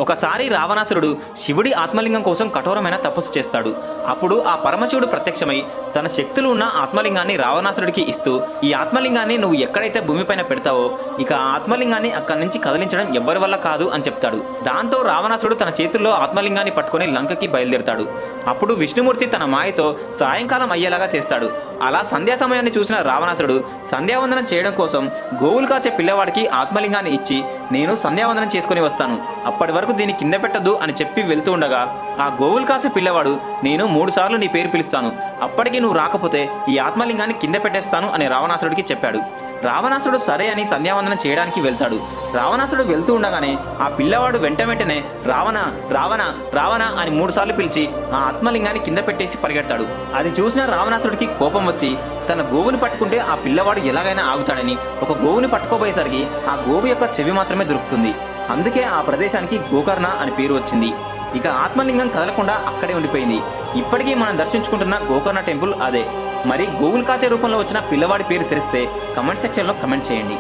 ఒకసారి రావణాసురుడు శివుడి ఆత్మలింగం కోసం కఠోరమైన తపస్సు చేస్తాడు. అప్పుడు ఆ పరమశివుడు ప్రత్యక్షమై తన శక్తులు ఉన్న ఆత్మలింగాన్ని రావణాసురుడికి ఇస్తూ, ఈ ఆత్మలింగాన్ని నువ్వు ఎక్కడైతే భూమిపైన పెడతావో ఇక ఆ ఆత్మలింగాన్ని అక్కడి నుంచి కదిలించడం ఎవ్వరి వల్ల కాదు అని చెప్తాడు. దాంతో రావణాసురుడు తన చేతుల్లో ఆత్మలింగాన్ని పట్టుకుని లంకకి బయలుదేరతాడు. అప్పుడు విష్ణుమూర్తి తన మాయతో సాయంకాలం అయ్యేలాగా చేస్తాడు. అలా సంధ్యా సమయాన్ని చూసిన రావణాసురుడు సంధ్యావందనం చేయడం కోసం గోవులు కాచే పిల్లవాడికి ఆత్మలింగాన్ని ఇచ్చి, నేను సంధ్యావందనం చేసుకుని వస్తాను, అప్పటి వరకు దీన్ని కింద పెట్టద్దు అని చెప్పి వెళ్తూ ఉండగా ఆ గోవులు కాసే పిల్లవాడు, నేను 3 సార్లు నీ పేరు పిలుస్తాను, అప్పటికి నువ్వు రాకపోతే ఈ ఆత్మలింగాన్ని కింద పెట్టేస్తాను అని రావణాసురుడికి చెప్పాడు. రావణాసురుడు సరే అని సంధ్యావందనం చేయడానికి వెళ్తాడు. రావణాసురుడు వెళ్తూ ఉండగానే ఆ పిల్లవాడు వెంటనే రావణ రావణ రావణ అని 3 సార్లు పిలిచి ఆ ఆత్మలింగాన్ని కింద పెట్టేసి పరిగెడతాడు. అది చూసిన రావణాసురుడికి కోపం వచ్చి తన గోవుని పట్టుకుంటే ఆ పిల్లవాడు ఎలాగైనా ఆగుతాడని ఒక గోవుని పట్టుకోబోయేసరికి ఆ గోవు యొక్క చెవి మాత్రమే దొరుకుతుంది. అందుకే ఆ ప్రదేశానికి గోకర్ణ అని పేరు వచ్చింది. ఇక ఆత్మలింగం కదలకుండా అక్కడే ఉండిపోయింది. ఇప్పటికీ మనం దర్శించుకుంటున్న గోకర్ణ టెంపుల్ అదే. మరి గోవులు కాచే రూపంలో వచ్చిన పిల్లవాడి పేరు తెలిస్తే కమెంట్ సెక్షన్లో కమెంట్ చేయండి.